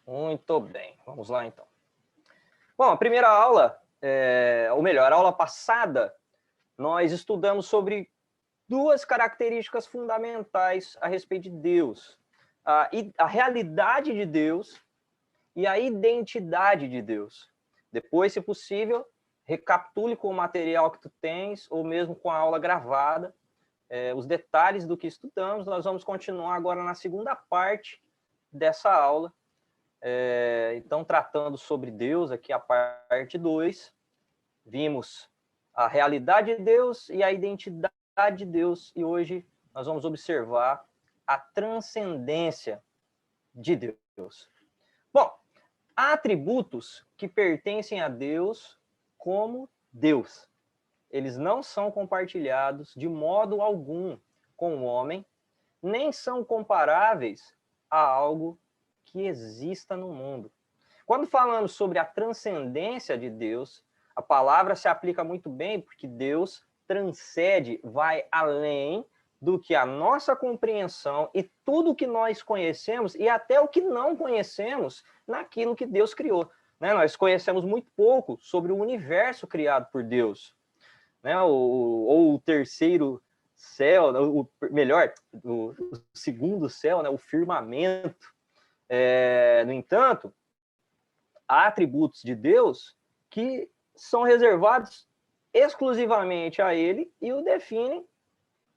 Muito bem, vamos lá então. Bom, a primeira aula, ou melhor, a aula passada, nós estudamos sobre duas características fundamentais a respeito de Deus. A realidade de Deus e a identidade de Deus. Depois, se possível, recapitule com o material que tu tens, ou mesmo com a aula gravada, os detalhes do que estudamos. Nós vamos continuar agora na segunda parte dessa aula, então tratando sobre Deus, aqui a parte 2, vimos a realidade de Deus e a identidade de Deus, e hoje nós vamos observar a transcendência de Deus. Bom, há atributos que pertencem a Deus como Deus. Eles não são compartilhados de modo algum com o homem, nem são comparáveis a algo que exista no mundo. Quando falamos sobre a transcendência de Deus, a palavra se aplica muito bem, porque Deus transcende, vai além do que a nossa compreensão e tudo o que nós conhecemos e até o que não conhecemos naquilo que Deus criou. Nós conhecemos muito pouco sobre o universo criado por Deus, ou o terceiro céu, o segundo céu, o firmamento. No entanto, há atributos de Deus que são reservados exclusivamente a Ele e o definem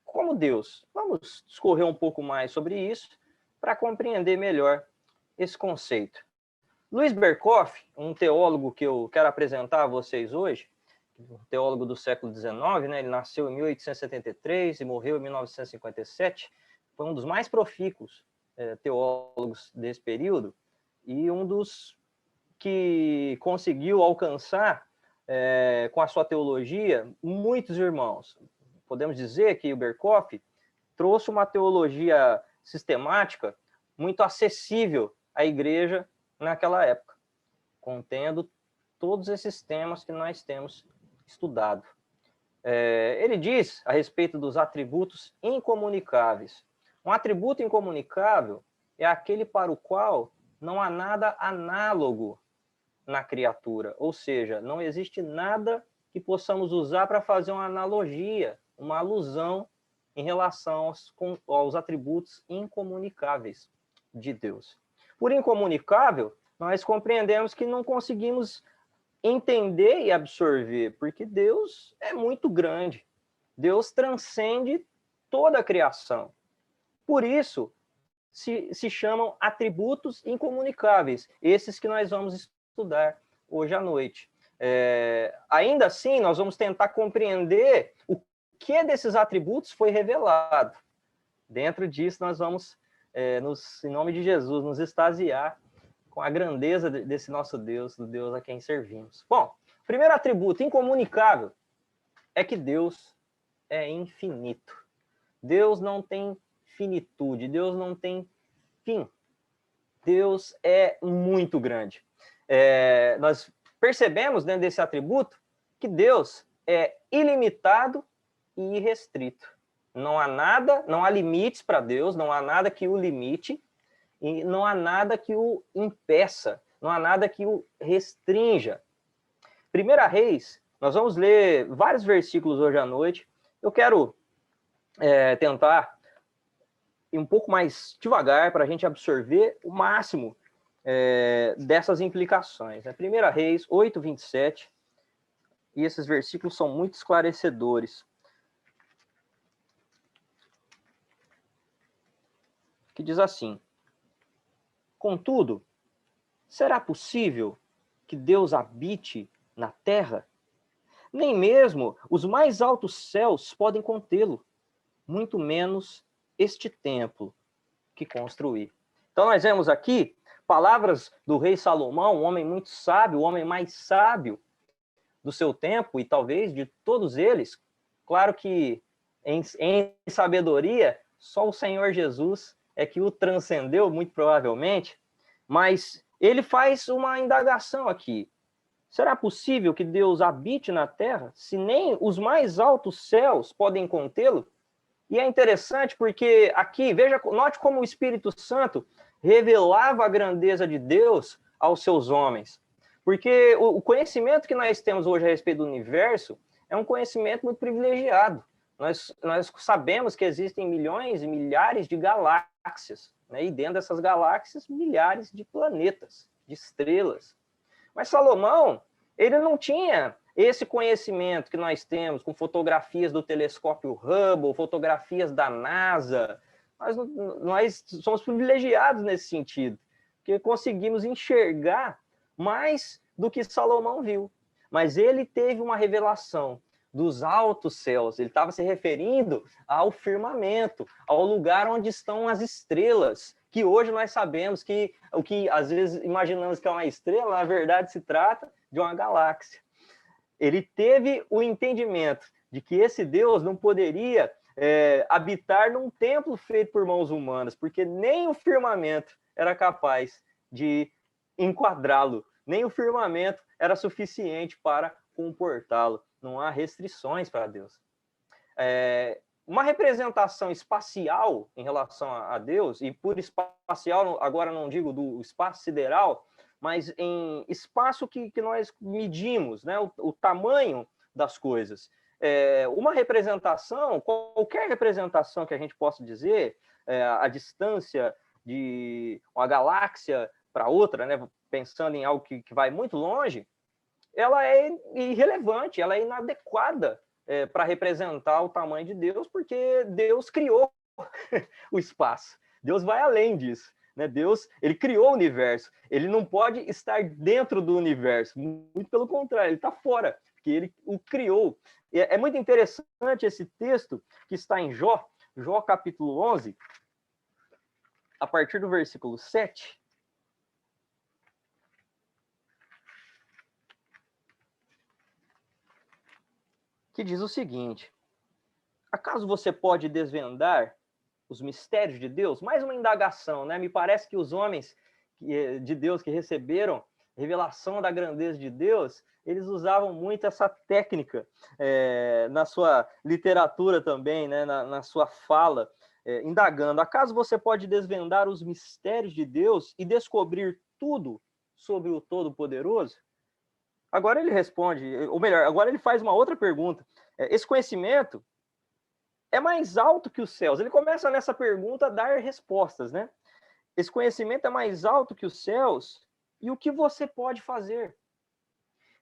como Deus. Vamos discorrer um pouco mais sobre isso para compreender melhor esse conceito. Luiz Berkhoff, um teólogo que eu quero apresentar a vocês hoje, um teólogo do século XIX, ele nasceu em 1873 e morreu em 1957, foi um dos mais profícuos teólogos desse período e um dos que conseguiu alcançar, com a sua teologia, muitos irmãos. Podemos dizer que o Berkhoff trouxe uma teologia sistemática muito acessível à igreja naquela época, contendo todos esses temas que nós temos estudado. Ele diz a respeito dos atributos incomunicáveis. Um atributo incomunicável é aquele para o qual não há nada análogo na criatura, ou seja, não existe nada que possamos usar para fazer uma analogia, uma alusão em relação aos atributos incomunicáveis de Deus. Por incomunicável, nós compreendemos que não conseguimos entender e absorver, porque Deus é muito grande. Deus transcende toda a criação. Por isso, se chamam atributos incomunicáveis, esses que nós vamos estudar hoje à noite. Ainda assim, nós vamos tentar compreender o que desses atributos foi revelado. Dentro disso, nós vamos, em nome de Jesus, nos extasiar com a grandeza desse nosso Deus, do Deus a quem servimos. Bom, o primeiro atributo incomunicável é que Deus é infinito. Deus não tem finitude, Deus não tem fim. Deus é muito grande. Nós percebemos dentro desse atributo que Deus é ilimitado e irrestrito. Não há nada, não há limites para Deus, não há nada que o limite, e não há nada que o impeça, não há nada que o restrinja. 1 Reis, nós vamos ler vários versículos hoje à noite. Eu quero tentar ir um pouco mais devagar para a gente absorver o máximo dessas implicações. 1 Reis 8, 27, e esses versículos são muito esclarecedores. Que diz assim: contudo, será possível que Deus habite na terra? Nem mesmo os mais altos céus podem contê-lo, muito menos este templo que construí. Então nós vemos aqui palavras do rei Salomão, um homem muito sábio, o homem mais sábio do seu tempo e talvez de todos eles. Claro que em sabedoria, só o Senhor Jesus é que o transcendeu, muito provavelmente, mas ele faz uma indagação aqui. Será possível que Deus habite na terra, se nem os mais altos céus podem contê-lo? E é interessante porque aqui, note como o Espírito Santo revelava a grandeza de Deus aos seus homens. Porque o conhecimento que nós temos hoje a respeito do universo é um conhecimento muito privilegiado. Nós sabemos que existem milhões e milhares de galáxias, né? E dentro dessas galáxias, milhares de planetas, de estrelas. Mas Salomão, ele não tinha esse conhecimento que nós temos com fotografias do telescópio Hubble, fotografias da NASA. Nós somos privilegiados nesse sentido, porque conseguimos enxergar mais do que Salomão viu. Mas ele teve uma revelação dos altos céus. Ele estava se referindo ao firmamento, ao lugar onde estão as estrelas, que hoje nós sabemos que o que às vezes imaginamos que é uma estrela, na verdade se trata de uma galáxia. Ele teve o entendimento de que esse Deus não poderia habitar num templo feito por mãos humanas, porque nem o firmamento era capaz de enquadrá-lo, nem o firmamento era suficiente para comportá-lo. Não há restrições para Deus. Uma representação espacial em relação a Deus, e por espacial, agora não digo do espaço sideral, mas em espaço que nós medimos, né? O tamanho das coisas. Uma representação, qualquer representação que a gente possa dizer, a distância de uma galáxia para outra, né? Pensando em algo que vai muito longe, ela é irrelevante, ela é inadequada para representar o tamanho de Deus, porque Deus criou o espaço. Deus vai além disso. Né? Deus, ele criou o universo. Ele não pode estar dentro do universo. Muito pelo contrário, ele está fora, porque ele o criou. É muito interessante esse texto que está em Jó capítulo 11, a partir do versículo 7. Que diz o seguinte: acaso você pode desvendar os mistérios de Deus? Mais uma indagação, né? Me parece que os homens de Deus que receberam revelação da grandeza de Deus, eles usavam muito essa técnica na sua literatura também, né? na sua fala, indagando. Acaso você pode desvendar os mistérios de Deus e descobrir tudo sobre o Todo-Poderoso? Agora ele responde, ou melhor, agora ele faz uma outra pergunta. Esse conhecimento é mais alto que os céus. Ele começa nessa pergunta a dar respostas, né? Esse conhecimento é mais alto que os céus, e o que você pode fazer?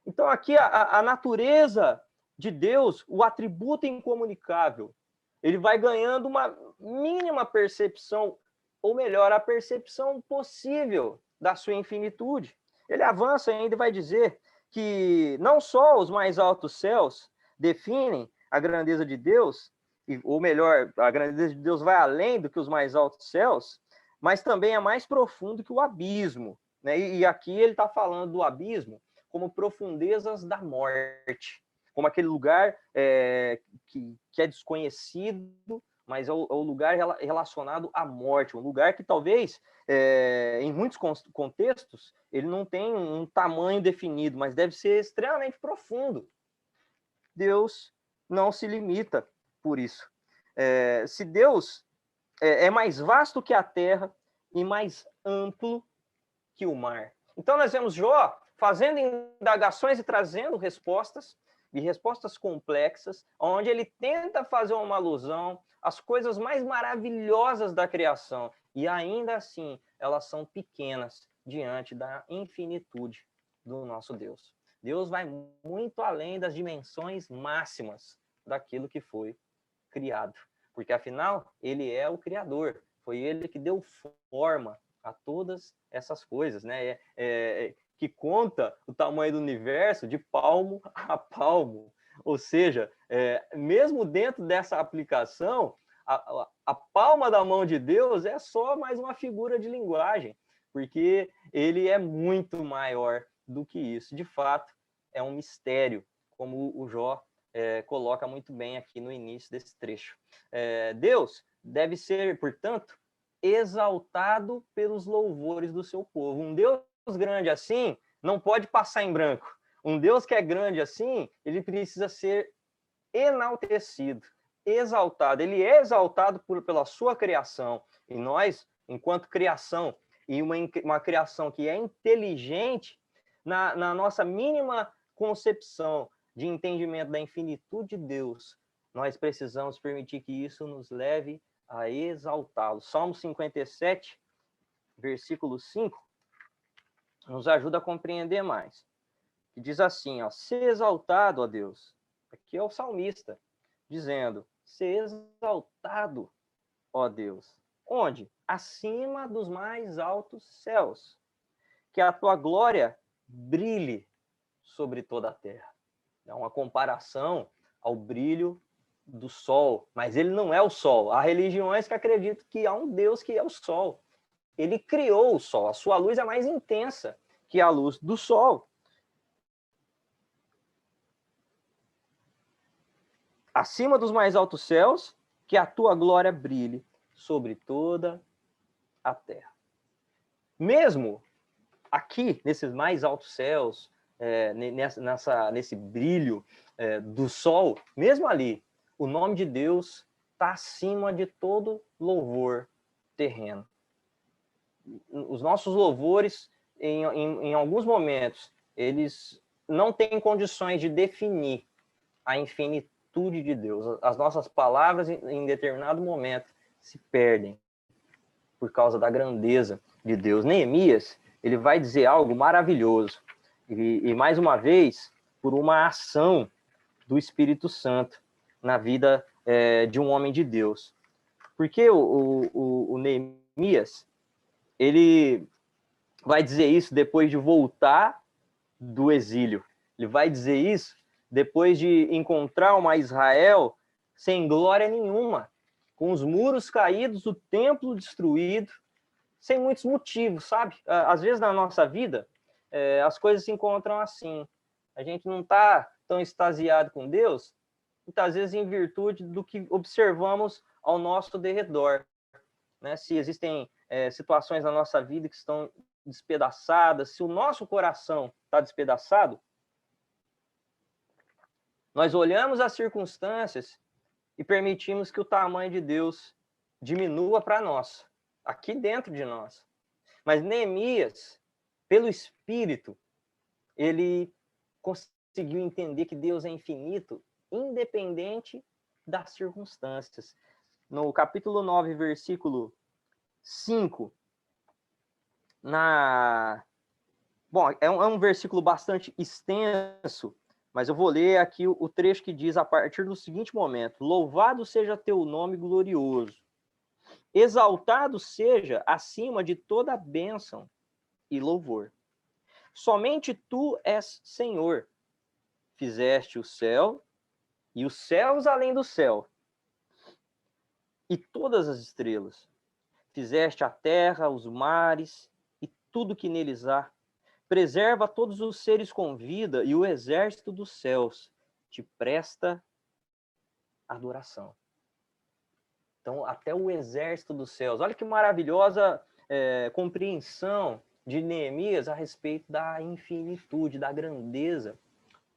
Então aqui a natureza de Deus, o atributo incomunicável, ele vai ganhando uma mínima percepção, ou melhor, a percepção possível da sua infinitude. Ele avança ainda e vai dizer que não só os mais altos céus definem a grandeza de Deus, ou melhor, a grandeza de Deus vai além do que os mais altos céus, mas também é mais profundo que o abismo. Né? E aqui ele está falando do abismo como profundezas da morte, como aquele lugar que é desconhecido, mas é o lugar relacionado à morte, um lugar que talvez, em muitos contextos, ele não tem um tamanho definido, mas deve ser extremamente profundo. Deus não se limita por isso. Se Deus é mais vasto que a terra e mais amplo que o mar. Então nós vemos Jó fazendo indagações e trazendo respostas, e respostas complexas, onde ele tenta fazer uma alusão às coisas mais maravilhosas da criação, e ainda assim elas são pequenas diante da infinitude do nosso Deus. Deus vai muito além das dimensões máximas daquilo que foi criado, porque afinal ele é o Criador, foi ele que deu forma a todas essas coisas, né? Que conta o tamanho do universo de palmo a palmo, ou seja, mesmo dentro dessa aplicação, a palma da mão de Deus é só mais uma figura de linguagem, porque ele é muito maior do que isso. De fato, é um mistério, como o Jó coloca muito bem aqui no início desse trecho. Deus deve ser, portanto, exaltado pelos louvores do seu povo. Um Deus grande assim não pode passar em branco. Um Deus que é grande assim, ele precisa ser enaltecido, exaltado. Ele é exaltado pela sua criação. E nós, enquanto criação, e uma criação que é inteligente, na nossa mínima concepção de entendimento da infinitude de Deus, nós precisamos permitir que isso nos leve a exaltá-lo. Salmo 57, versículo 5, nos ajuda a compreender mais. Que diz assim, ó, ser exaltado, ó Deus. Aqui é o salmista, dizendo, ser exaltado, ó Deus. Onde? Acima dos mais altos céus. Que a tua glória brilhe sobre toda a terra. É uma comparação ao brilho do sol, mas ele não é o sol. Há religiões que acreditam que há um Deus que é o sol. Ele criou o sol, a sua luz é mais intensa que a luz do sol. Acima dos mais altos céus, que a tua glória brilhe sobre toda a terra. Mesmo aqui, nesses mais altos céus, nesse brilho do sol, mesmo ali, o nome de Deus está acima de todo louvor terreno. Os nossos louvores, em alguns momentos, eles não têm condições de definir a infinitude de Deus. As nossas palavras, em determinado momento, se perdem por causa da grandeza de Deus. Neemias, ele vai dizer algo maravilhoso. E mais uma vez, por uma ação do Espírito Santo na vida de um homem de Deus. Porque o Neemias, ele vai dizer isso depois de voltar do exílio. Ele vai dizer isso depois de encontrar uma Israel sem glória nenhuma, com os muros caídos, o templo destruído, sem muitos motivos, sabe? Às vezes na nossa vida, as coisas se encontram assim. A gente não está tão extasiado com Deus, muitas vezes em virtude do que observamos ao nosso derredor. Né? Se existem situações na nossa vida que estão despedaçadas, se o nosso coração está despedaçado, nós olhamos as circunstâncias e permitimos que o tamanho de Deus diminua para nós, aqui dentro de nós. Mas Neemias, pelo Espírito, ele conseguiu entender que Deus é infinito, independente das circunstâncias. No capítulo 9, versículo 5, Bom, é um versículo bastante extenso, mas eu vou ler aqui o trecho que diz a partir do seguinte momento: louvado seja teu nome glorioso, exaltado seja acima de toda bênção e louvor. Somente tu és Senhor, fizeste o céu e os céus além do céu, e todas as estrelas. Fizeste a terra, os mares e tudo que neles há. Preserva todos os seres com vida e o exército dos céus te presta adoração. Então, até o exército dos céus. Olha que maravilhosa compreensão de Neemias a respeito da infinitude, da grandeza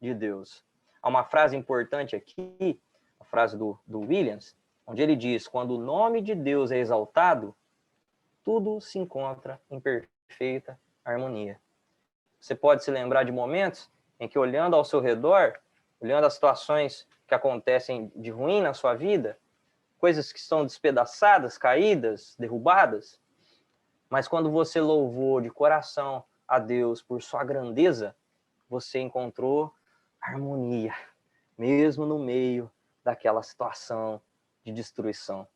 de Deus. Há uma frase importante aqui, a frase do Williams, onde ele diz, quando o nome de Deus é exaltado, tudo se encontra em perfeita harmonia. Você pode se lembrar de momentos em que, olhando ao seu redor, olhando as situações que acontecem de ruim na sua vida, coisas que estão despedaçadas, caídas, derrubadas, mas quando você louvou de coração a Deus por sua grandeza, você encontrou harmonia, mesmo no meio daquela situação de destruição.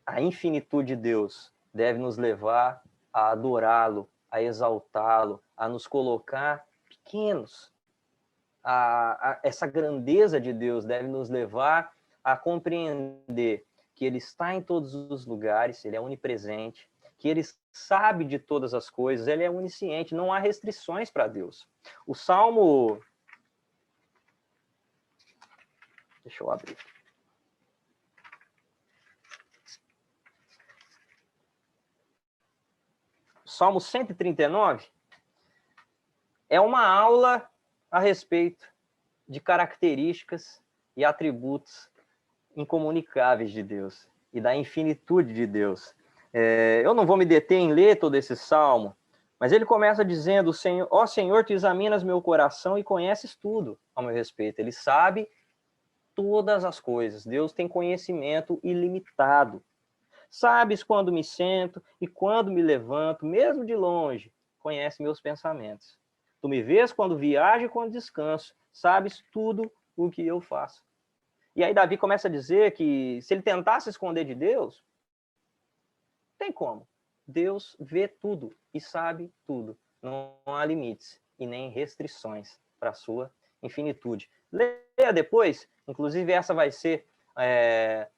A infinitude de Deus deve nos levar a adorá-lo, a exaltá-lo, a nos colocar pequenos. Essa grandeza de Deus deve nos levar a compreender que Ele está em todos os lugares, Ele é onipresente, que Ele sabe de todas as coisas, Ele é onisciente, não há restrições para Deus. O Salmo... Deixa eu abrir. Salmo 139 é uma aula a respeito de características e atributos incomunicáveis de Deus e da infinitude de Deus. Eu não vou me deter em ler todo esse salmo, mas ele começa dizendo: ó Senhor, tu examinas meu coração e conheces tudo ao meu respeito. Ele sabe todas as coisas. Deus tem conhecimento ilimitado. Sabes quando me sento e quando me levanto, mesmo de longe, conhece meus pensamentos. Tu me vês quando viajo e quando descanso. Sabes tudo o que eu faço. E aí Davi começa a dizer que se ele tentasse esconder de Deus, tem como. Deus vê tudo e sabe tudo. Não há limites e nem restrições para a sua infinitude. Leia depois, inclusive essa vai ser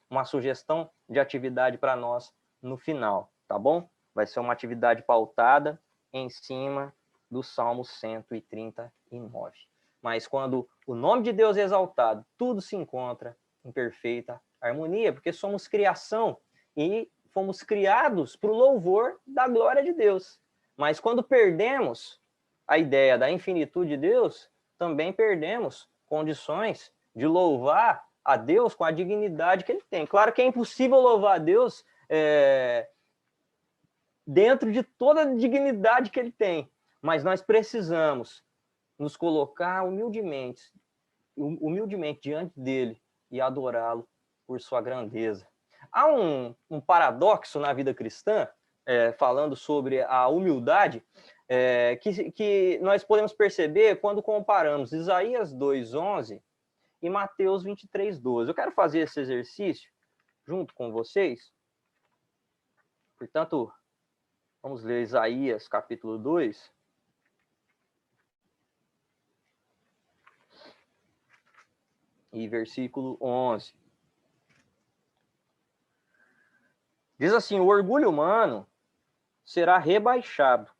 uma sugestão de atividade para nós no final, tá bom? Vai ser uma atividade pautada em cima do Salmo 139. Mas quando o nome de Deus é exaltado, tudo se encontra em perfeita harmonia, porque somos criação e fomos criados para o louvor da glória de Deus. Mas quando perdemos a ideia da infinitude de Deus, também perdemos condições de louvar a Deus com a dignidade que ele tem. Claro que é impossível louvar a Deus dentro de toda a dignidade que ele tem, mas nós precisamos nos colocar humildemente diante dele e adorá-lo por sua grandeza. Há um paradoxo na vida cristã, falando sobre a humildade, que nós podemos perceber quando comparamos Isaías 2:11 e Mateus 23:12. Eu quero fazer esse exercício junto com vocês. Portanto, vamos ler Isaías capítulo 2. E versículo 11. Diz assim: o orgulho humano será rebaixado,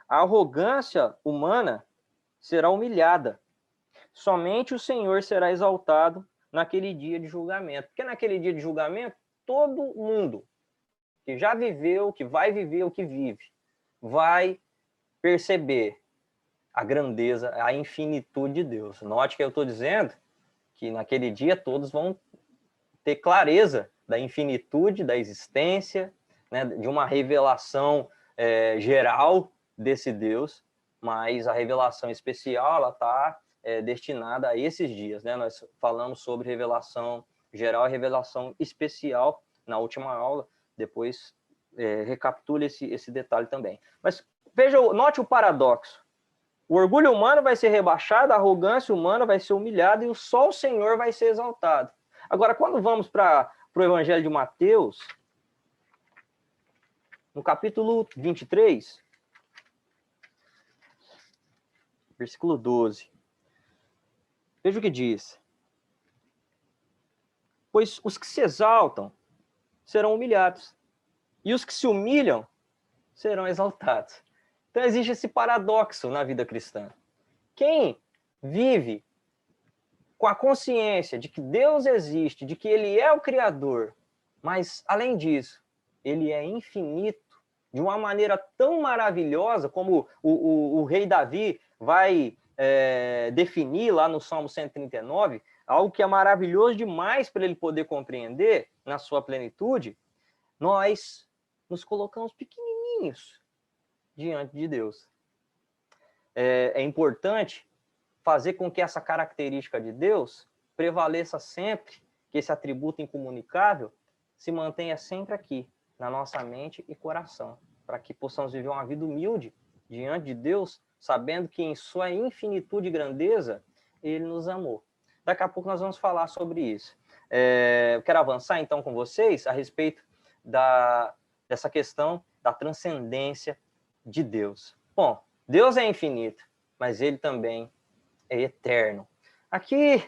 a arrogância humana será humilhada. Somente o Senhor será exaltado naquele dia de julgamento. Porque naquele dia de julgamento, todo mundo que já viveu, que vai viver, o que vive, vai perceber a grandeza, a infinitude de Deus. Note que eu estou dizendo que naquele dia todos vão ter clareza da infinitude, da existência, né, de uma revelação geral desse Deus, mas a revelação especial ela está destinada a esses dias, né? Nós falamos sobre revelação geral e revelação especial na última aula, depois recapitule esse detalhe também. Mas veja, note o paradoxo. O orgulho humano vai ser rebaixado, a arrogância humana vai ser humilhada e só o Senhor vai ser exaltado. Agora, quando vamos para o Evangelho de Mateus, no capítulo 23, versículo 12, veja o que diz. Pois os que se exaltam serão humilhados, e os que se humilham serão exaltados. Então existe esse paradoxo na vida cristã. Quem vive com a consciência de que Deus existe, de que ele é o Criador, mas, além disso, ele é infinito, de uma maneira tão maravilhosa, como o rei Davi vai definir lá no Salmo 139, algo que é maravilhoso demais para ele poder compreender na sua plenitude, nós nos colocamos pequenininhos diante de Deus. É importante fazer com que essa característica de Deus prevaleça sempre, que esse atributo incomunicável se mantenha sempre aqui, na nossa mente e coração, para que possamos viver uma vida humilde diante de Deus, sabendo que em sua infinitude e grandeza, ele nos amou. Daqui a pouco nós vamos falar sobre isso. Eu quero avançar então com vocês a respeito dessa questão da transcendência de Deus. Bom, Deus é infinito, mas ele também é eterno. Aqui,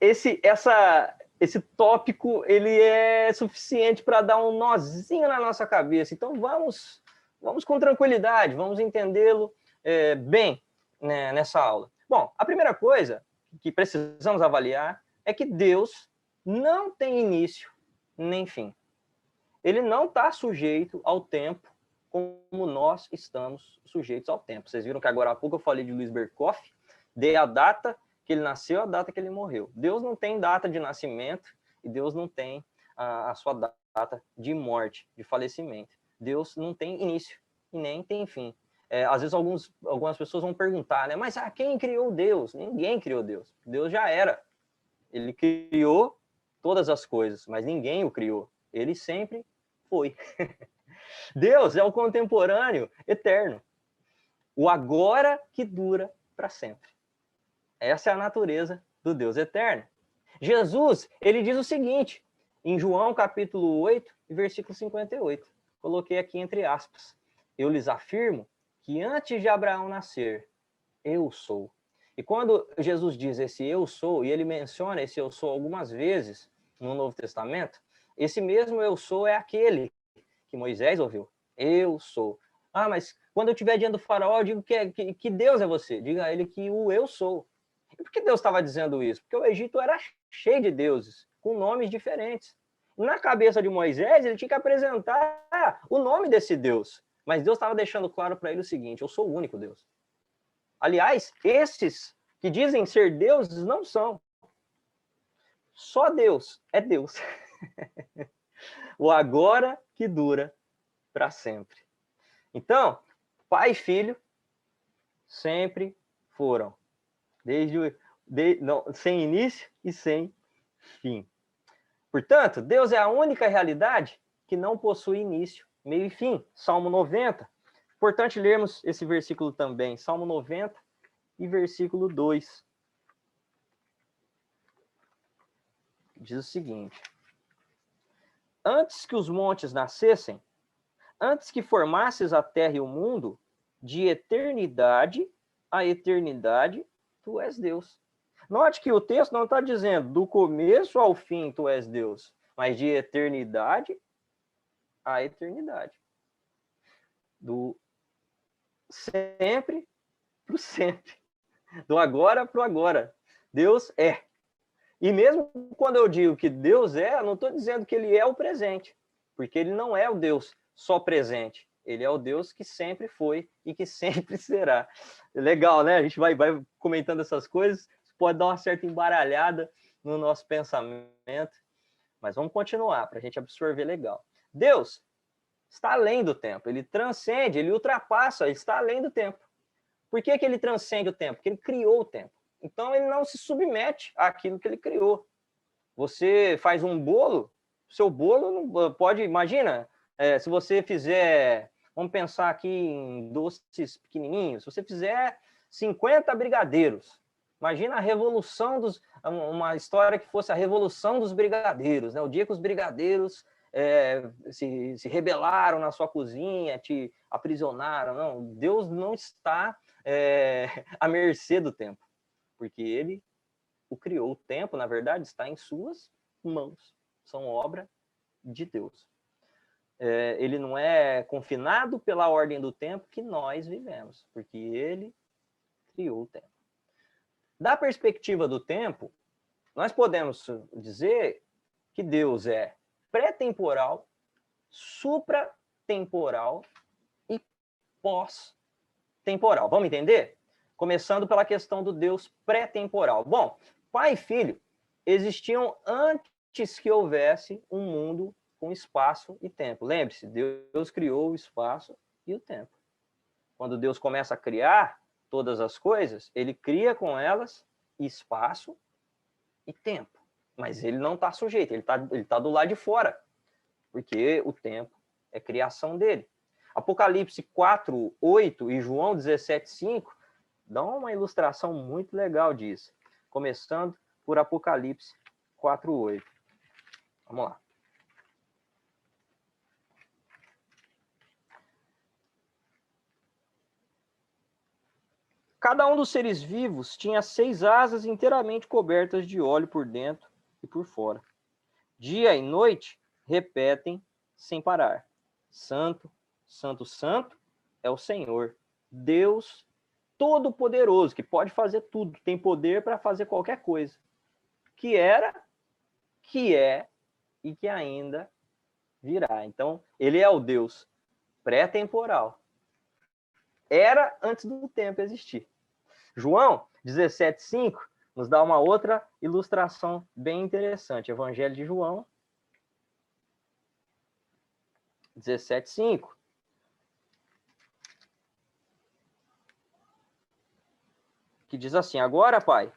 esse tópico ele é suficiente para dar um nozinho na nossa cabeça. Então, vamos com tranquilidade, vamos entendê-lo bem, né, nessa aula. Bom, a primeira coisa que precisamos avaliar é que Deus não tem início nem fim. Ele não está sujeito ao tempo como nós estamos sujeitos ao tempo. Vocês viram que agora há pouco eu falei de Luiz Berkoff, dei a data que ele nasceu, a data que ele morreu. Deus não tem data de nascimento e Deus não tem a sua data data de morte, de falecimento. Deus não tem início e nem tem fim. Às vezes algumas pessoas vão perguntar, né? Mas quem criou Deus? Ninguém criou Deus. Deus já era. Ele criou todas as coisas, mas ninguém o criou. Ele sempre foi. Deus é o contemporâneo eterno. O agora que dura para sempre. Essa é a natureza do Deus eterno. Jesus, ele diz o seguinte, em João capítulo 8, versículo 58. Coloquei aqui entre aspas. Eu lhes afirmo que antes de Abraão nascer, eu sou. E quando Jesus diz esse eu sou, e ele menciona esse eu sou algumas vezes no Novo Testamento, esse mesmo eu sou é aquele que Moisés ouviu. Eu sou. Mas quando eu estiver diante do faraó, eu digo que Deus é você. Diga a ele que o eu sou. E por que Deus estava dizendo isso? Porque o Egito era cheio de deuses, com nomes diferentes. Na cabeça de Moisés, ele tinha que apresentar o nome desse Deus. Mas Deus estava deixando claro para ele o seguinte, eu sou o único Deus. Aliás, esses que dizem ser deuses não são. Só Deus é Deus. O agora que dura para sempre. Então, pai e filho sempre foram. Sem início e sem fim. Portanto, Deus é a única realidade que não possui início, meio e fim. Salmo 90. Importante lermos esse versículo também. Salmo 90 e versículo 2. Diz o seguinte: antes que os montes nascessem, antes que formasses a terra e o mundo, de eternidade a eternidade, tu és Deus. Note que o texto não está dizendo do começo ao fim tu és Deus, mas de eternidade a eternidade. Do sempre para o sempre. Do agora para o agora. Deus é. E mesmo quando eu digo que Deus é, eu não estou dizendo que ele é o presente, porque ele não é o Deus só presente. Ele é o Deus que sempre foi e que sempre será. Legal, né? A gente vai comentando essas coisas, pode dar uma certa embaralhada no nosso pensamento, mas vamos continuar para a gente absorver legal. Deus está além do tempo, ele transcende, ele ultrapassa, ele está além do tempo. Por que ele transcende o tempo? Porque ele criou o tempo. Então ele não se submete àquilo que ele criou. Você faz um bolo, seu bolo não pode, imagina, se você fizer, vamos pensar aqui em doces pequenininhos, se você fizer 50 brigadeiros, imagina a revolução uma história que fosse a revolução dos brigadeiros, né? O dia que os brigadeiros se rebelaram na sua cozinha, te aprisionaram. Não, Deus não está à mercê do tempo, porque ele o criou. O tempo, na verdade, está em suas mãos. São obra de Deus. Ele não é confinado pela ordem do tempo que nós vivemos, porque ele criou o tempo. Da perspectiva do tempo, nós podemos dizer que Deus é pré-temporal, supratemporal e pós-temporal. Vamos entender? Começando pela questão do Deus pré-temporal. Bom, pai e filho existiam antes que houvesse um mundo com espaço e tempo. Lembre-se, Deus criou o espaço e o tempo. Quando Deus começa a criar todas as coisas, ele cria com elas espaço e tempo. Mas ele não está sujeito, ele tá do lado de fora, porque o tempo é criação dele. Apocalipse 4:8 e João 17:5 dão uma ilustração muito legal disso. Começando por Apocalipse 4:8. Vamos lá. Cada um dos seres vivos tinha 6 asas inteiramente cobertas de óleo por dentro e por fora. Dia e noite repetem sem parar: Santo, Santo, Santo é o Senhor, Deus Todo-Poderoso, que pode fazer tudo, tem poder para fazer qualquer coisa. Que era, que é e que ainda virá. Então, ele é o Deus pré-temporal. Era antes do tempo existir. João 17:5 nos dá uma outra ilustração bem interessante. Evangelho de João. 17:5. Que diz assim: agora, Pai,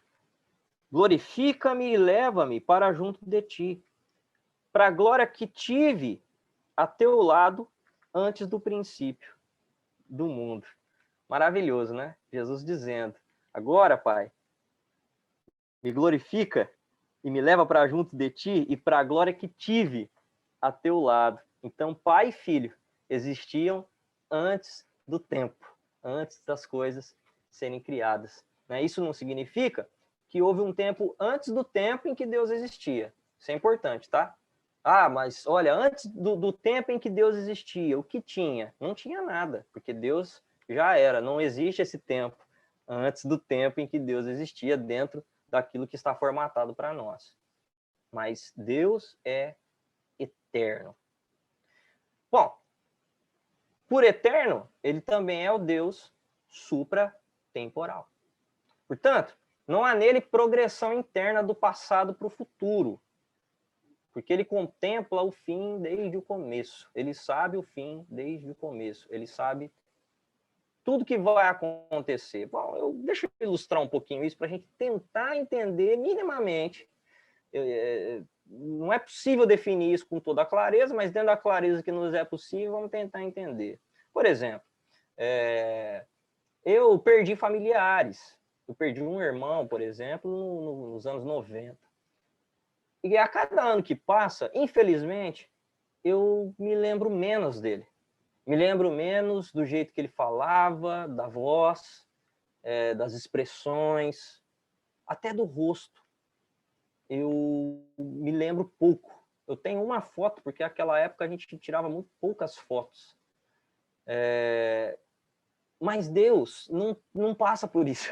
glorifica-me e leva-me para junto de ti, para a glória que tive a teu lado antes do princípio do mundo. Maravilhoso, né? Jesus dizendo: agora, Pai, me glorifica e me leva para junto de ti e para a glória que tive a teu lado. Então, Pai e Filho existiam antes do tempo, antes das coisas serem criadas. Isso não significa que houve um tempo antes do tempo em que Deus existia. Isso é importante, tá? Ah, mas olha, antes do tempo em que Deus existia, o que tinha? Não tinha nada, porque Deus já era. Não existe esse tempo antes do tempo em que Deus existia dentro daquilo que está formatado para nós. Mas Deus é eterno. Bom, por eterno, ele também é o Deus supratemporal. Portanto, não há nele progressão interna do passado para o futuro, porque ele contempla o fim desde o começo. Ele sabe o fim desde o começo. Ele sabe tudo que vai acontecer. Bom, deixa eu ilustrar um pouquinho isso para a gente tentar entender minimamente. Não é possível definir isso com toda a clareza, mas dentro da clareza que nos é possível, vamos tentar entender. Por exemplo, eu perdi familiares. Eu perdi um irmão, por exemplo, nos anos 90. E a cada ano que passa, infelizmente, eu me lembro menos dele. Me lembro menos do jeito que ele falava, da voz, das expressões, até do rosto. Eu me lembro pouco. Eu tenho uma foto, porque naquela época a gente tirava muito poucas fotos. Mas Deus não passa por isso.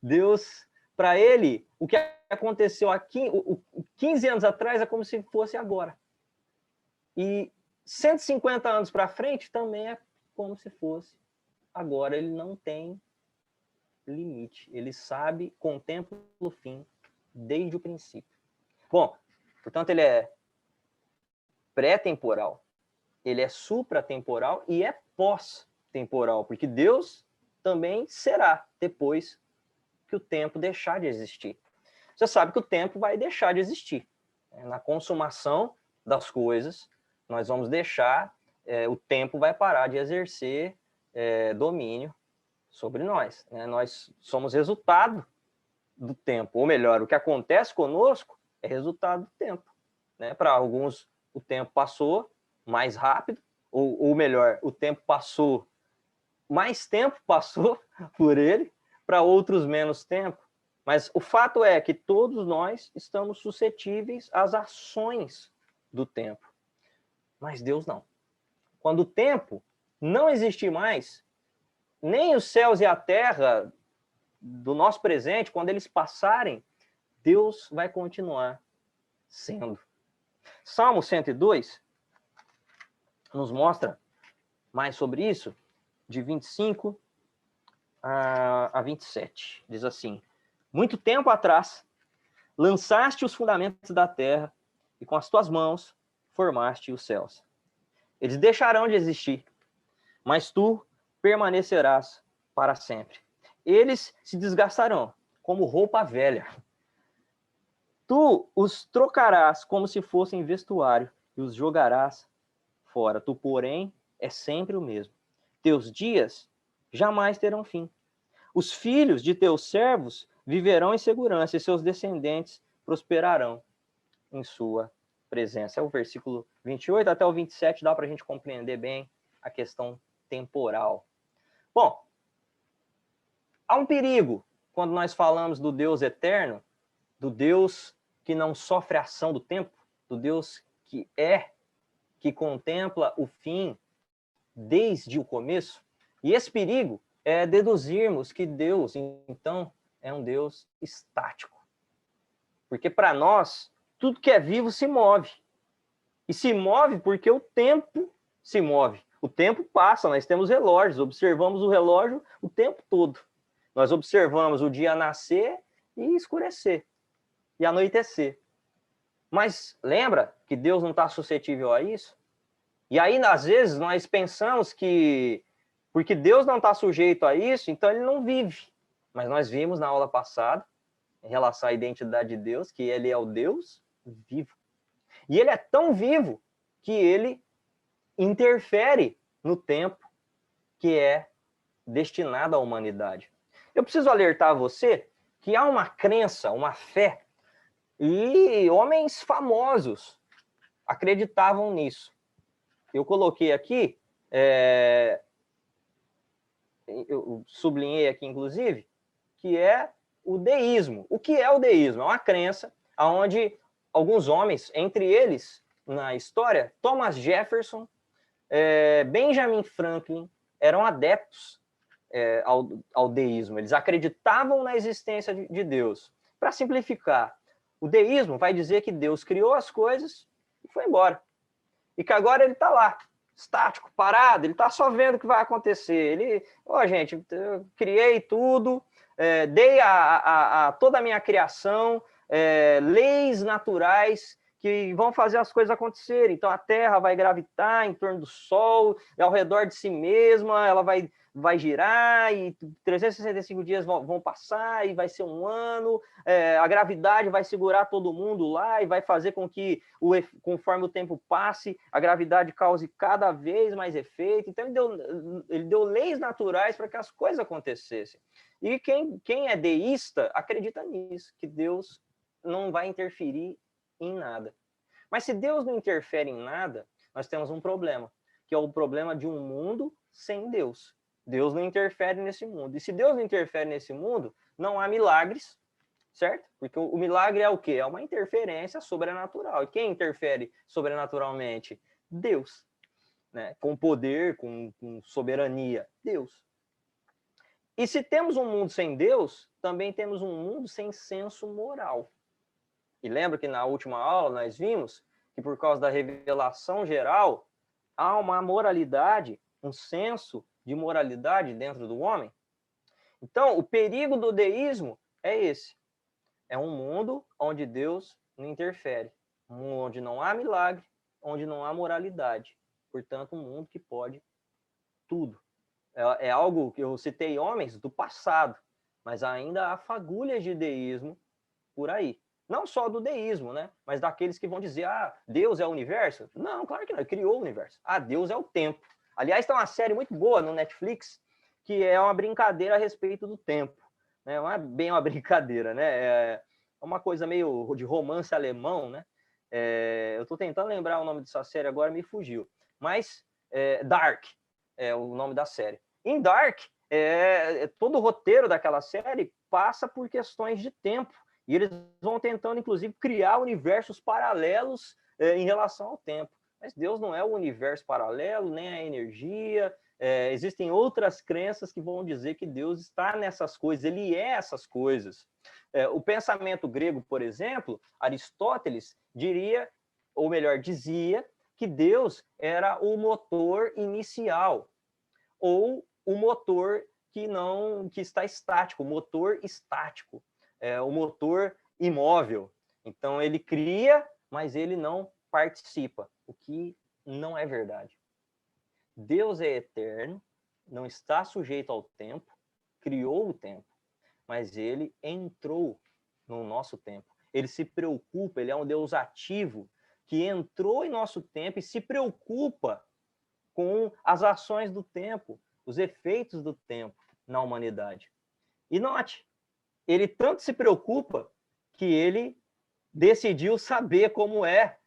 Deus, para ele, o que aconteceu aqui, 15 anos atrás é como se fosse agora. E 150 anos para frente também é como se fosse agora. Ele não tem limite. Ele sabe, contempla o fim desde o princípio. Bom, portanto, ele é pré-temporal, ele é supratemporal e é pós-temporal, porque Deus também será depois que o tempo deixar de existir. Você sabe que o tempo vai deixar de existir. Na consumação das coisas, nós vamos deixar, o tempo vai parar de exercer domínio sobre nós. Nós somos resultado do tempo, ou melhor, o que acontece conosco é resultado do tempo. Para alguns, o tempo passou mais rápido, ou melhor, o tempo passou, mais tempo passou por ele, para outros menos tempo. Mas o fato é que todos nós estamos suscetíveis às ações do tempo. Mas Deus não. Quando o tempo não existir mais, nem os céus e a terra do nosso presente, quando eles passarem, Deus vai continuar sendo. Salmo 102 nos mostra mais sobre isso, de 25 a 27. Diz assim: muito tempo atrás, lançaste os fundamentos da terra e com as tuas mãos formaste os céus. Eles deixarão de existir, mas tu permanecerás para sempre. Eles se desgastarão como roupa velha. Tu os trocarás como se fossem vestuário e os jogarás fora. Tu, porém, é sempre o mesmo. Teus dias jamais terão fim. Os filhos de teus servos viverão em segurança e seus descendentes prosperarão em sua presença. É o versículo 28 até o 27, dá para a gente compreender bem a questão temporal. Bom, há um perigo quando nós falamos do Deus eterno, do Deus que não sofre a ação do tempo, do Deus que contempla o fim desde o começo. E esse perigo é deduzirmos que Deus, então, é um Deus estático. Porque para nós, tudo que é vivo se move. E se move porque o tempo se move. O tempo passa, nós temos relógios, observamos o relógio o tempo todo. Nós observamos o dia nascer e escurecer, e anoitecer. Mas lembra que Deus não está suscetível a isso? E aí, às vezes, nós pensamos que, porque Deus não está sujeito a isso, então ele não vive. Mas nós vimos na aula passada, em relação à identidade de Deus, que ele é o Deus vivo. E ele é tão vivo que ele interfere no tempo que é destinado à humanidade. Eu preciso alertar você que há uma crença, uma fé, e homens famosos acreditavam nisso. Eu coloquei aqui, eu sublinhei aqui, inclusive, que é o deísmo. O que é o deísmo? É uma crença onde alguns homens, entre eles, na história, Thomas Jefferson, Benjamin Franklin, eram adeptos ao deísmo. Eles acreditavam na existência de Deus. Para simplificar, o deísmo vai dizer que Deus criou as coisas e foi embora. E que agora ele está lá, estático, parado, ele está só vendo o que vai acontecer. Ele, gente, eu criei tudo, dei a toda a minha criação, leis naturais que vão fazer as coisas acontecerem. Então a Terra vai gravitar em torno do Sol, ao redor de si mesma, ela vai girar e 365 dias vão passar e vai ser um ano, a gravidade vai segurar todo mundo lá e vai fazer com que, conforme o tempo passe, a gravidade cause cada vez mais efeito. Então ele deu leis naturais para que as coisas acontecessem. E quem é deísta acredita nisso, que Deus não vai interferir em nada. Mas se Deus não interfere em nada, nós temos um problema, que é o problema de um mundo sem Deus. Deus não interfere nesse mundo. E se Deus não interfere nesse mundo, não há milagres, certo? Porque o milagre é o quê? É uma interferência sobrenatural. E quem interfere sobrenaturalmente? Deus. Né? Com poder, com soberania. Deus. E se temos um mundo sem Deus, também temos um mundo sem senso moral. E lembra que na última aula nós vimos que por causa da revelação geral, há uma moralidade, um senso de moralidade dentro do homem? Então, o perigo do deísmo é esse. É um mundo onde Deus não interfere. Um mundo onde não há milagre, onde não há moralidade. Portanto, um mundo que pode tudo. É algo que eu citei homens do passado, mas ainda há fagulhas de deísmo por aí. Não só do deísmo, né? Mas daqueles que vão dizer, Deus é o universo? Não, claro que não, ele criou o universo. Deus é o tempo. Aliás, tem uma série muito boa no Netflix, que é uma brincadeira a respeito do tempo. Né? Não é bem uma brincadeira, né? É uma coisa meio de romance alemão, né? Eu estou tentando lembrar o nome dessa série agora, me fugiu. Mas Dark é o nome da série. Em Dark, todo o roteiro daquela série passa por questões de tempo. E eles vão tentando, inclusive, criar universos paralelos em relação ao tempo. Mas Deus não é o universo paralelo, nem a energia. Existem outras crenças que vão dizer que Deus está nessas coisas, ele é essas coisas. O pensamento grego, por exemplo, Aristóteles diria, ou melhor, dizia, que Deus era o motor inicial, ou o motor que está estático, o motor estático. O motor imóvel. Então, ele cria, mas ele não participa, o que não é verdade. Deus é eterno, não está sujeito ao tempo, criou o tempo, mas ele entrou no nosso tempo. Ele se preocupa, ele é um Deus ativo, que entrou em nosso tempo e se preocupa com as ações do tempo, os efeitos do tempo na humanidade. E note, ele tanto se preocupa que ele decidiu saber como é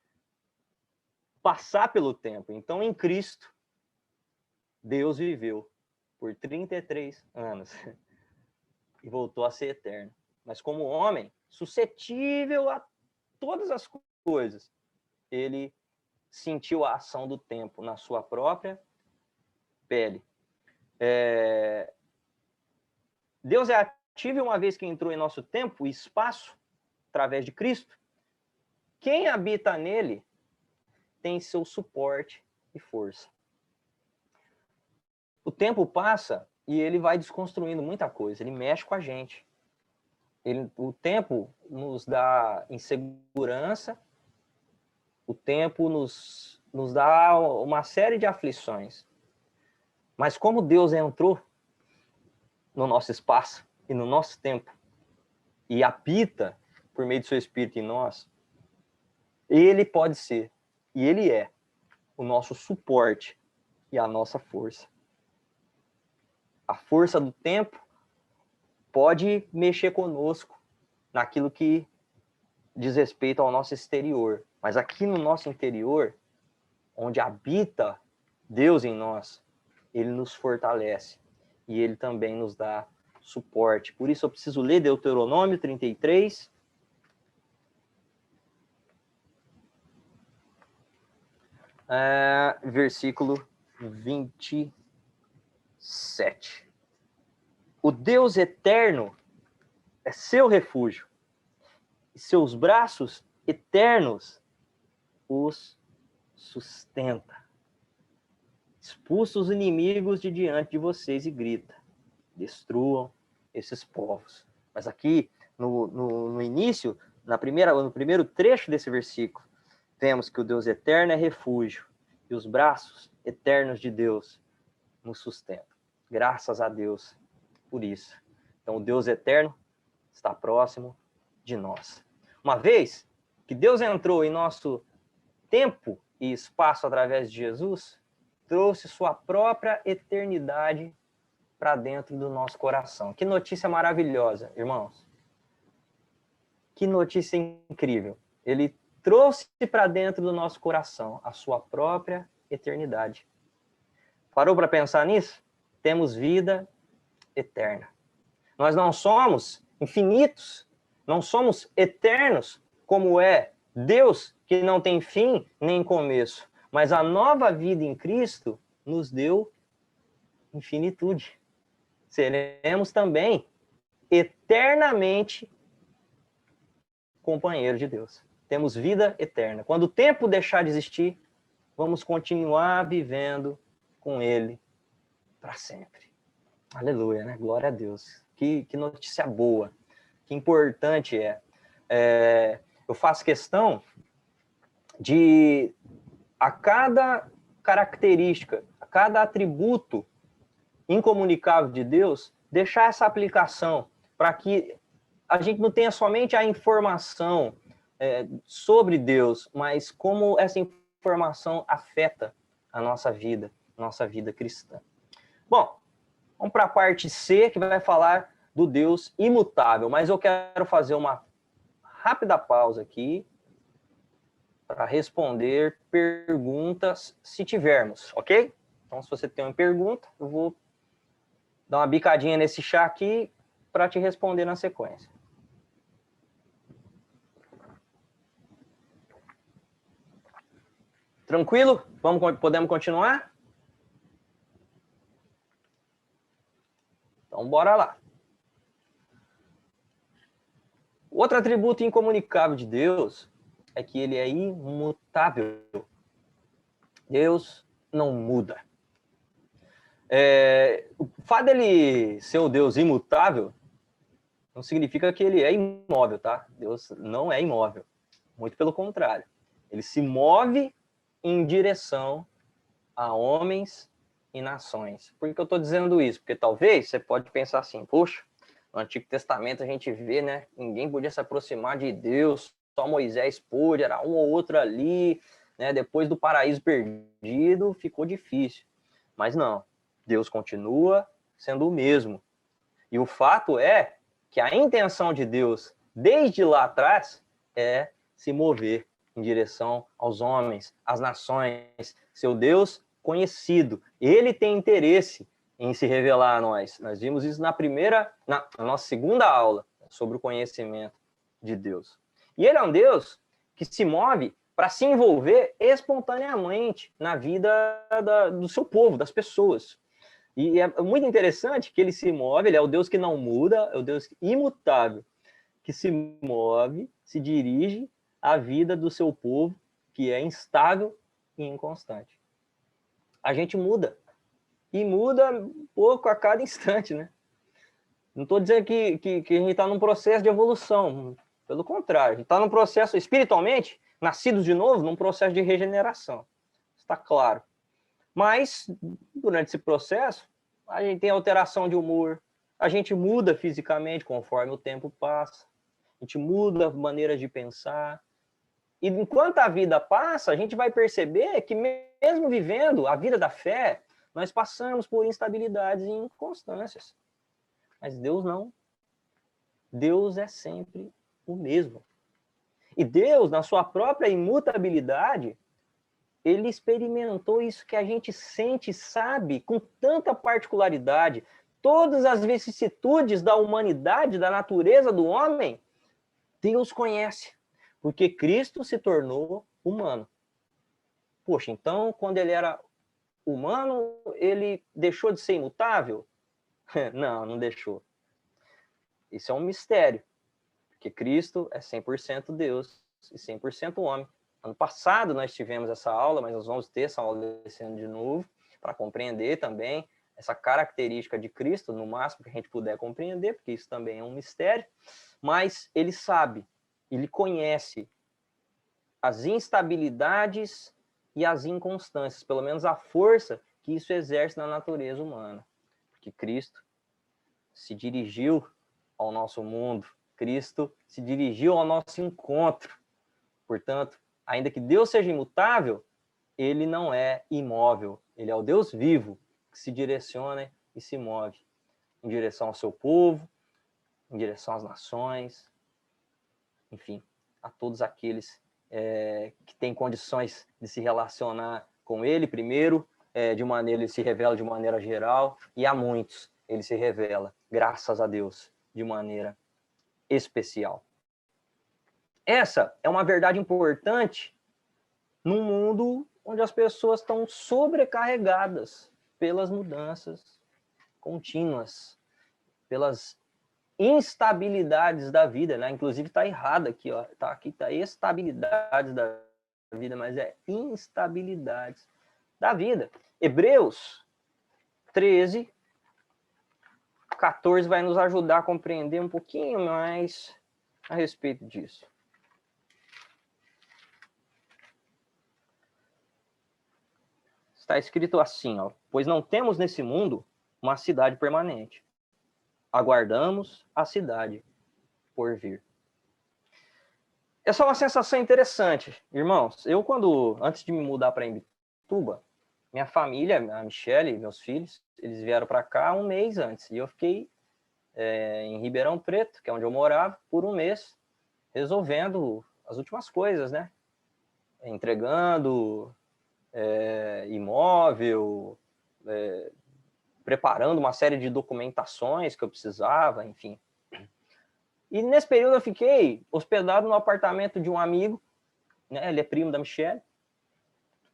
passar pelo tempo. Então, em Cristo, Deus viveu por 33 anos e voltou a ser eterno. Mas como homem, suscetível a todas as coisas, ele sentiu a ação do tempo na sua própria pele. Deus é ativo uma vez que entrou em nosso tempo e espaço, através de Cristo. Quem habita nele tem seu suporte e força. O tempo passa e ele vai desconstruindo muita coisa, ele mexe com a gente. O tempo nos dá insegurança, o tempo nos nos dá uma série de aflições. Mas como Deus entrou no nosso espaço e no nosso tempo e habita por meio do seu Espírito em nós, ele pode ser, e ele é, o nosso suporte e a nossa força. A força do tempo pode mexer conosco naquilo que diz respeito ao nosso exterior, mas aqui no nosso interior, onde habita Deus em nós, ele nos fortalece e ele também nos dá suporte. Por isso eu preciso ler Deuteronômio 33, versículo 27. O Deus eterno é seu refúgio, e seus braços eternos os sustenta. Expulsa os inimigos de diante de vocês e grita: destruam esses povos. Mas aqui, no início, no primeiro trecho desse versículo, vemos que o Deus eterno é refúgio e os braços eternos de Deus nos sustentam. Graças a Deus por isso. Então, o Deus eterno está próximo de nós. Uma vez que Deus entrou em nosso tempo e espaço através de Jesus, trouxe sua própria eternidade para dentro do nosso coração. Que notícia maravilhosa, irmãos. Que notícia incrível. Ele trouxe para dentro do nosso coração a sua própria eternidade. Parou para pensar nisso? Temos vida eterna. Nós não somos infinitos, não somos eternos, como é Deus, que não tem fim nem começo. Mas a nova vida em Cristo nos deu infinitude. Seremos também eternamente companheiros de Deus. Temos vida eterna. Quando o tempo deixar de existir, vamos continuar vivendo com Ele para sempre. Aleluia, né? Glória a Deus. Que notícia boa. Que importante é. Eu faço questão de, a cada característica, a cada atributo incomunicável de Deus, deixar essa aplicação para que a gente não tenha somente a informação sobre Deus, mas como essa informação afeta a nossa vida cristã. Bom, vamos para a parte C, que vai falar do Deus imutável, mas eu quero fazer uma rápida pausa aqui para responder perguntas, se tivermos, ok? Então, se você tem uma pergunta, eu vou dar uma bicadinha nesse chá aqui para te responder na sequência. Tranquilo? Podemos continuar? Então, bora lá. Outro atributo incomunicável de Deus é que ele é imutável. Deus não muda. O fato dele ser o Deus imutável não significa que ele é imóvel, tá? Deus não é imóvel. Muito pelo contrário. Ele se move em direção a homens e nações. Por que eu estou dizendo isso? Porque talvez você pode pensar assim, poxa, no Antigo Testamento a gente vê, né? Ninguém podia se aproximar de Deus, só Moisés pôde, era um ou outro ali, né? Depois do paraíso perdido, ficou difícil. Mas não, Deus continua sendo o mesmo. E o fato é que a intenção de Deus, desde lá atrás, é se mover em direção aos homens, às nações, seu Deus conhecido. Ele tem interesse em se revelar a nós. Nós vimos isso na nossa segunda aula, sobre o conhecimento de Deus. E ele é um Deus que se move para se envolver espontaneamente na vida do seu povo, das pessoas. E é muito interessante que ele se move, ele é o Deus que não muda, é o Deus imutável, que se move, se dirige à vida do seu povo, que é instável e inconstante. A gente muda, e muda um pouco a cada instante, né? Não estou dizendo que a gente está num processo de evolução, pelo contrário, a gente está num processo, espiritualmente, nascidos de novo, num processo de regeneração. está claro. Mas, durante esse processo, a gente tem alteração de humor, a gente muda fisicamente conforme o tempo passa, a gente muda maneiras de pensar. E enquanto a vida passa, a gente vai perceber que mesmo vivendo a vida da fé, nós passamos por instabilidades e inconstâncias. Mas Deus não. Deus é sempre o mesmo. E Deus, na sua própria imutabilidade, ele experimentou isso que a gente sente e sabe com tanta particularidade. Todas as vicissitudes da humanidade, da natureza do homem, Deus conhece, porque Cristo se tornou humano. Poxa, então, quando ele era humano, ele deixou de ser imutável? Não, não deixou. Isso é um mistério, porque Cristo é 100% Deus e 100% homem. Ano passado nós tivemos essa aula, mas nós vamos ter essa aula esse ano de novo, para compreender também essa característica de Cristo, no máximo que a gente puder compreender, porque isso também é um mistério, mas ele sabe, ele conhece as instabilidades e as inconstâncias, pelo menos a força que isso exerce na natureza humana. Porque Cristo se dirigiu ao nosso mundo, Cristo se dirigiu ao nosso encontro. Portanto, ainda que Deus seja imutável, ele não é imóvel. Ele é o Deus vivo que se direciona e se move em direção ao seu povo, em direção às nações, enfim, a todos aqueles que têm condições de se relacionar com ele primeiro, ele se revela de maneira geral, e a muitos ele se revela, graças a Deus, de maneira especial. Essa é uma verdade importante num mundo onde as pessoas estão sobrecarregadas pelas mudanças contínuas, pelas instabilidades da vida, né? Inclusive está errado aqui, ó. Aqui tá estabilidades da vida, mas é instabilidades da vida. Hebreus 13, 14 vai nos ajudar a compreender um pouquinho mais a respeito disso. Está escrito assim, ó: pois não temos nesse mundo uma cidade permanente. Aguardamos a cidade por vir. Essa é uma sensação interessante, irmãos. Eu, antes de me mudar para Imbituba, minha família, a Michelle e meus filhos, eles vieram para cá um mês antes. E eu fiquei em Ribeirão Preto, que é onde eu morava, por um mês, resolvendo as últimas coisas, né? Entregando imóvel, preparando uma série de documentações que eu precisava, enfim. E nesse período eu fiquei hospedado no apartamento de um amigo, né? Ele é primo da Michelle,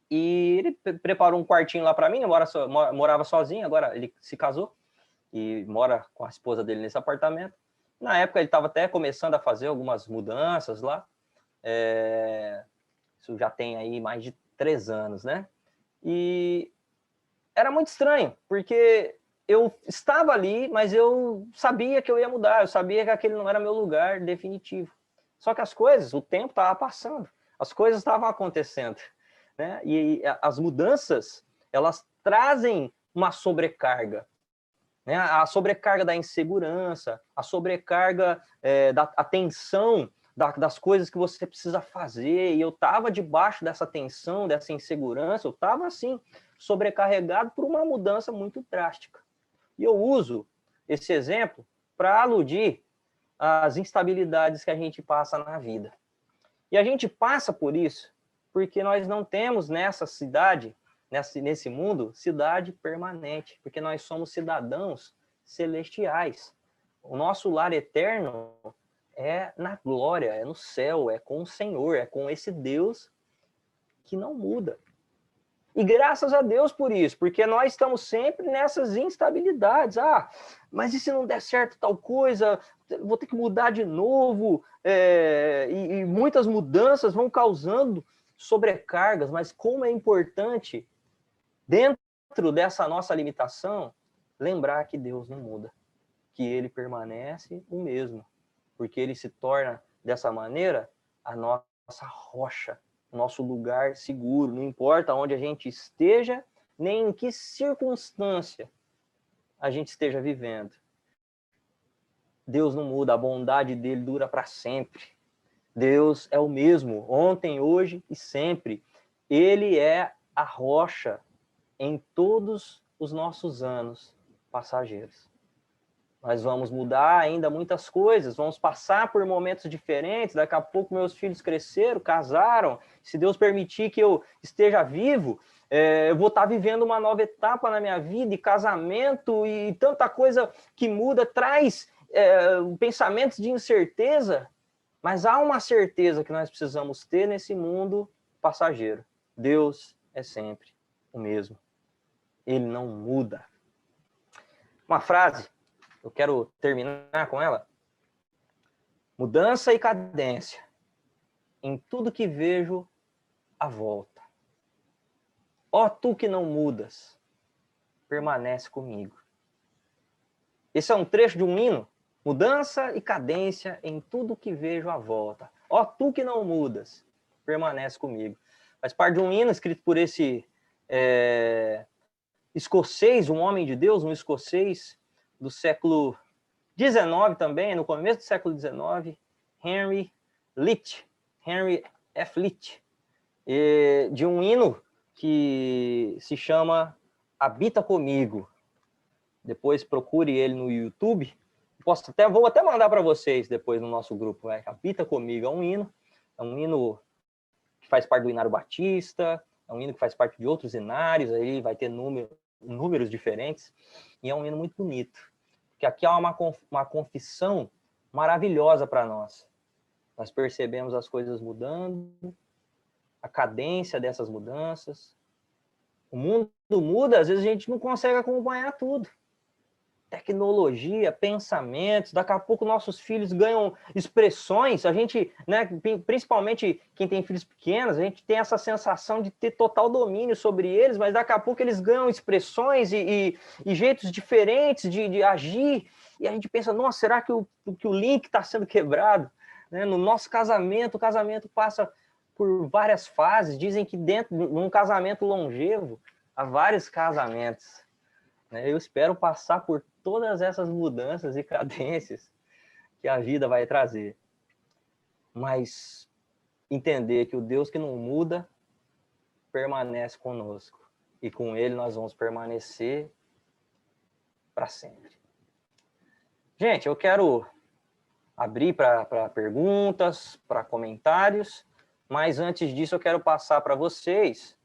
e ele preparou um quartinho lá para mim. Eu morava sozinho, agora ele se casou e mora com a esposa dele nesse apartamento. Na época ele estava até começando a fazer algumas mudanças lá. Isso já tem aí mais de 3 anos, né? E era muito estranho, porque eu estava ali, mas eu sabia que eu ia mudar, eu sabia que aquele não era meu lugar definitivo. Só que as coisas, o tempo estava passando, as coisas estavam acontecendo, né? E as mudanças, elas trazem uma sobrecarga, né? A sobrecarga da insegurança, a sobrecarga da tensão das coisas que você precisa fazer. E eu estava debaixo dessa tensão, dessa insegurança, eu estava assim, sobrecarregado por uma mudança muito drástica. E eu uso esse exemplo para aludir às instabilidades que a gente passa na vida. E a gente passa por isso porque nós não temos nessa cidade, nesse mundo, cidade permanente, porque nós somos cidadãos celestiais. O nosso lar eterno é na glória, é no céu, é com o Senhor, é com esse Deus que não muda. E graças a Deus por isso, porque nós estamos sempre nessas instabilidades. Mas e se não der certo tal coisa? Vou ter que mudar de novo. E muitas mudanças vão causando sobrecargas. Mas como é importante, dentro dessa nossa limitação, lembrar que Deus não muda, que ele permanece o mesmo, porque ele se torna, dessa maneira, a nossa rocha, o nosso lugar seguro, não importa onde a gente esteja, nem em que circunstância a gente esteja vivendo. Deus não muda, a bondade dele dura para sempre. Deus é o mesmo, ontem, hoje e sempre. Ele é a rocha em todos os nossos anos passageiros. Nós vamos mudar ainda muitas coisas, vamos passar por momentos diferentes, daqui a pouco meus filhos cresceram, casaram, se Deus permitir que eu esteja vivo, eu vou estar vivendo uma nova etapa na minha vida, e casamento, e tanta coisa que muda, traz pensamentos de incerteza, mas há uma certeza que nós precisamos ter nesse mundo passageiro. Deus é sempre o mesmo. Ele não muda. Uma frase, eu quero terminar com ela. Mudança e cadência. Em tudo que vejo, a volta. Ó tu que não mudas, permanece comigo. Esse é um trecho de um hino. Mudança e cadência em tudo que vejo, a volta. Ó tu que não mudas, permanece comigo. Faz parte de um hino escrito por esse escocês, um homem de Deus, um escocês do século XIX também, no começo do século XIX, Henry F. Leach, de um hino que se chama Habita Comigo. Depois procure ele no YouTube. Vou até mandar para vocês depois no nosso grupo. Habita Comigo é um hino que faz parte do Inário Batista, é um hino que faz parte de outros inários, aí vai ter números diferentes, e é um hino muito bonito. Porque aqui há uma confissão maravilhosa para nós. Nós percebemos as coisas mudando, a cadência dessas mudanças. O mundo muda, às vezes a gente não consegue acompanhar tudo. Tecnologia, pensamentos, daqui a pouco nossos filhos ganham expressões, a gente, né, principalmente quem tem filhos pequenos, a gente tem essa sensação de ter total domínio sobre eles, mas daqui a pouco eles ganham expressões e jeitos diferentes de agir, e a gente pensa, nossa, será que o link está sendo quebrado? Né? No nosso casamento, o casamento passa por várias fases, dizem que dentro de um casamento longevo, há vários casamentos. Eu espero passar por todas essas mudanças e cadências que a vida vai trazer. Mas entender que o Deus que não muda permanece conosco. E com ele nós vamos permanecer para sempre. Gente, eu quero abrir para perguntas, para comentários, mas antes disso eu quero passar para vocês